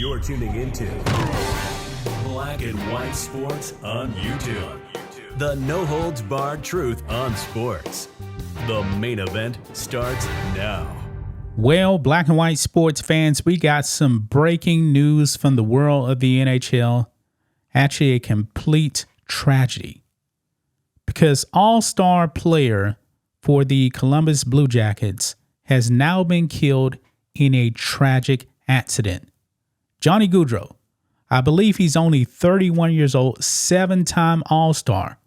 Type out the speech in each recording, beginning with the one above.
You're tuning into Black and White Sports on YouTube. The no-holds-barred truth on sports. The main event starts now. Well, Black and White sports fans, we got some breaking news from the world of the NHL. Actually, a complete tragedy. Because all-star player for the Columbus Blue Jackets has now been killed in a tragic accident. Johnny Gaudreau, I believe he's only 31 years old, 7-time All-Star,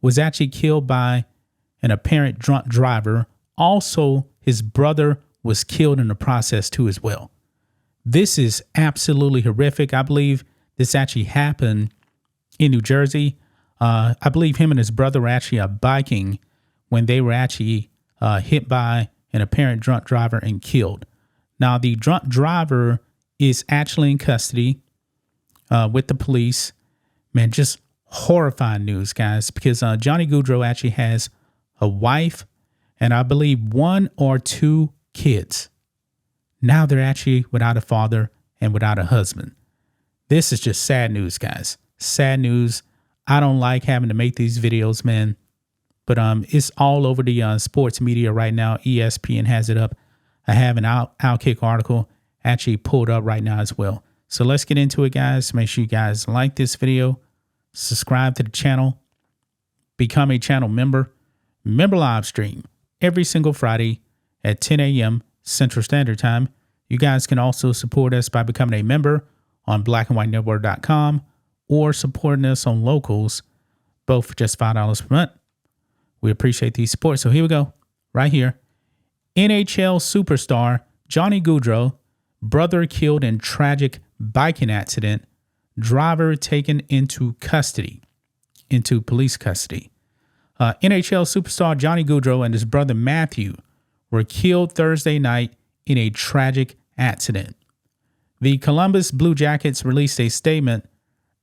was actually killed by an apparent drunk driver. Also, his brother was killed in the process too as well. This is absolutely horrific. I believe this actually happened in New Jersey. I believe him and his brother were actually biking when they were actually hit by an apparent drunk driver and killed. Now, the drunk driver is actually in custody with the police. Man, just horrifying news, guys, because Johnny Gaudreau actually has a wife and I believe 1 or 2 kids. Now they're actually without a father and without a husband. This is just sad news, guys. Sad news. I don't like having to make these videos, man, but it's all over the sports media right now. ESPN has it up. I have an Outkick article actually pulled up right now as well. So let's get into it, guys. Make sure you guys like this video, subscribe to the channel, become a channel member. Member live stream every single Friday at 10 a.m. Central Standard Time. You guys can also support us by becoming a member on blackandwhitenetwork.com or supporting us on Locals, both for just $5 per month. We appreciate these support. So here we go, right here. NHL superstar Johnny Gaudreau, brother killed in tragic biking accident, driver taken into police custody. NHL superstar Johnny Gaudreau and his brother Matthew were killed Thursday night in a tragic accident. The Columbus Blue Jackets released a statement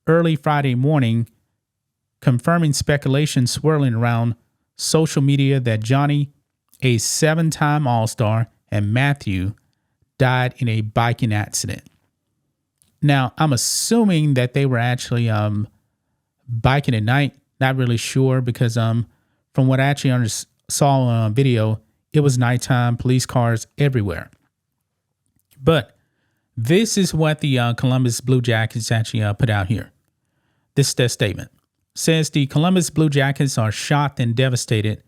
early Friday morning confirming speculation swirling around social media that Johnny, a 7-time All-Star, and Matthew died in a biking accident. Now, I'm assuming that they were actually biking at night. Not really sure because from what I actually saw on video, it was nighttime, police cars everywhere. But this is what the Columbus Blue Jackets actually put out here. This is their statement. It says the Columbus Blue Jackets are shocked and devastated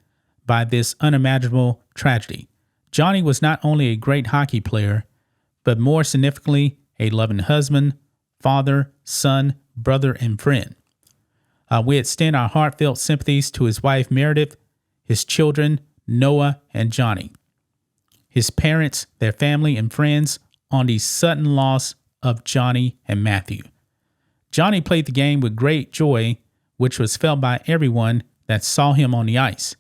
by this unimaginable tragedy. Johnny was not only a great hockey player, but more significantly, a loving husband, father, son, brother, and friend. We extend our heartfelt sympathies to his wife, Meredith, his children, Noah and Johnny, his parents, their family, and friends on the sudden loss of Johnny and Matthew. Johnny played the game with great joy, which was felt by everyone that saw him on the ice.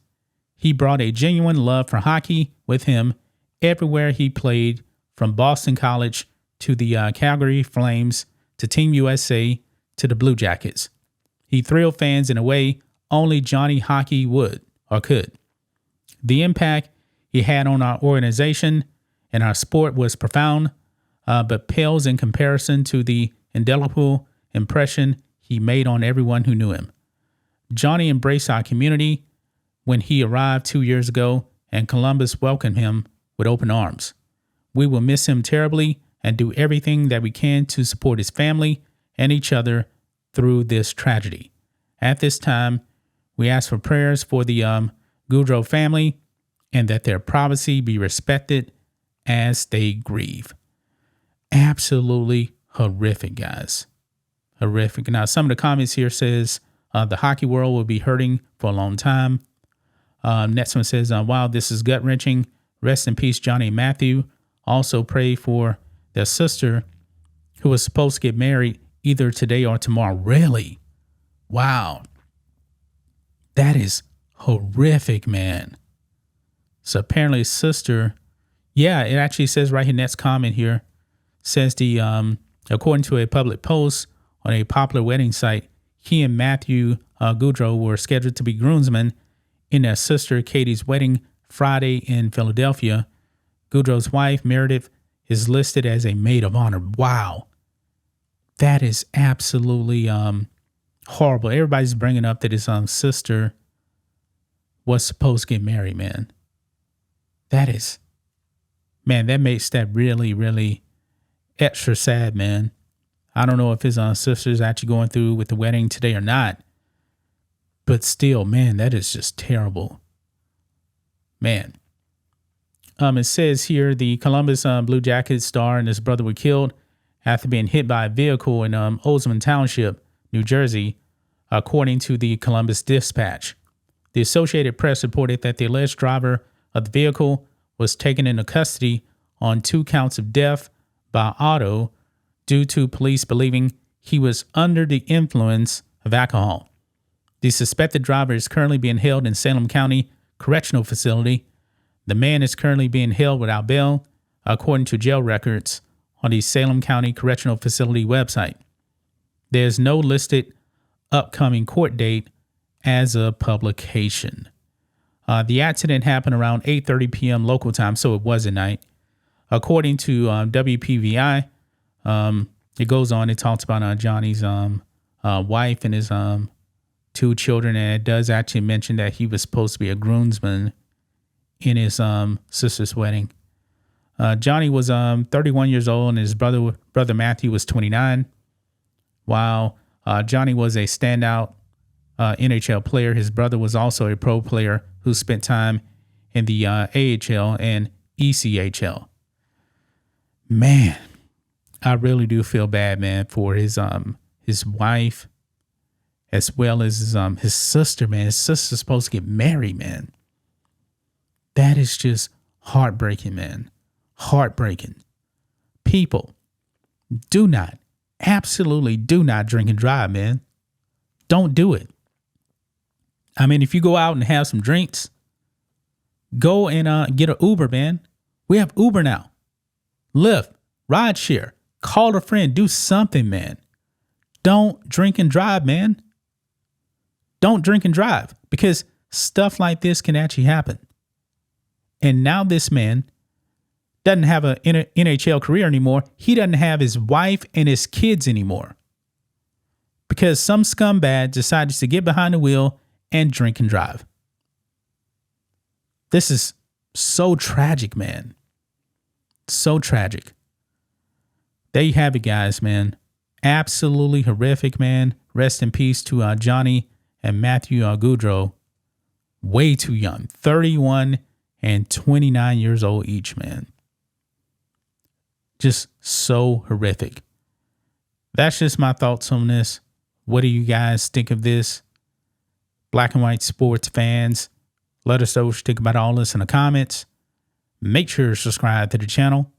He brought a genuine love for hockey with him everywhere he played, from Boston College to the Calgary Flames to Team USA to the Blue Jackets. He thrilled fans in a way only Johnny hockey would or could. The impact he had on our organization and our sport was profound, but pales in comparison to the indelible impression he made on everyone who knew him. Johnny embraced our community when he arrived 2 years ago, and Columbus welcomed him with open arms. We will miss him terribly and do everything that we can to support his family and each other through this tragedy. At this time, we ask for prayers for the Gaudreau family and that their privacy be respected as they grieve. Absolutely horrific, guys. Horrific. Now, some of the comments here says the hockey world will be hurting for a long time. Next one says, wow, this is gut-wrenching. Rest in peace, Johnny and Matthew. Also pray for their sister who was supposed to get married either today or tomorrow. Really? Wow. That is horrific, man. So apparently his sister, yeah, it actually says right here, next comment here, says according to a public post on a popular wedding site, he and Matthew Gaudreau were scheduled to be groomsmen in their sister Katie's wedding Friday in Philadelphia. Gaudreau's wife, Meredith, is listed as a maid of honor. Wow. That is absolutely horrible. Everybody's bringing up that his sister was supposed to get married, man. That makes that really, really extra sad, man. I don't know if his sister's actually going through with the wedding today or not. But still, man, that is just terrible. Man. It says here the Columbus Blue Jackets star and his brother were killed after being hit by a vehicle in Ozman Township, New Jersey, according to the Columbus Dispatch. The Associated Press reported that the alleged driver of the vehicle was taken into custody on 2 counts of death by auto due to police believing he was under the influence of alcohol. The suspected driver is currently being held in Salem County Correctional Facility. The man is currently being held without bail, according to jail records on the Salem County Correctional Facility website. There's no listed upcoming court date as of publication. The accident happened around 8:30 p.m. local time, so it was at night. According to WPVI, it goes on. It talks about Johnny's wife and his 2 children, and it does actually mention that he was supposed to be a groomsman in his sister's wedding. Johnny was 31 years old, and his brother Matthew was 29. While Johnny was a standout NHL player, his brother was also a pro player who spent time in the AHL and ECHL. Man, I really do feel bad, man, for his wife as well as his sister, man. His sister's supposed to get married, man. That is just heartbreaking, man. Heartbreaking. People, absolutely do not drink and drive, man. Don't do it. I mean, if you go out and have some drinks, go and get an Uber, man. We have Uber now. Lyft, rideshare, call a friend, do something, man. Don't drink and drive, man. Don't drink and drive, because stuff like this can actually happen. And now this man doesn't have an NHL career anymore. He doesn't have his wife and his kids anymore because some scumbag decided to get behind the wheel and drink and drive. This is so tragic, man. So tragic. There you have it, guys, man. Absolutely horrific, man. Rest in peace to Johnny and Matthew Gaudreau. Way too young. 31 and 29 years old each, man. Just so horrific. That's just my thoughts on this. What do you guys think of this? Black and white sports fans, let us know what you think about all this in the comments. Make sure to subscribe to the channel,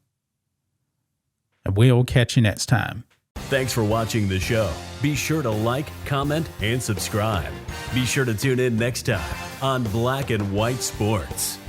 and we'll catch you next time. Thanks for watching the show. Be sure to like, comment, and subscribe. Be sure to tune in next time on Black and White Sports.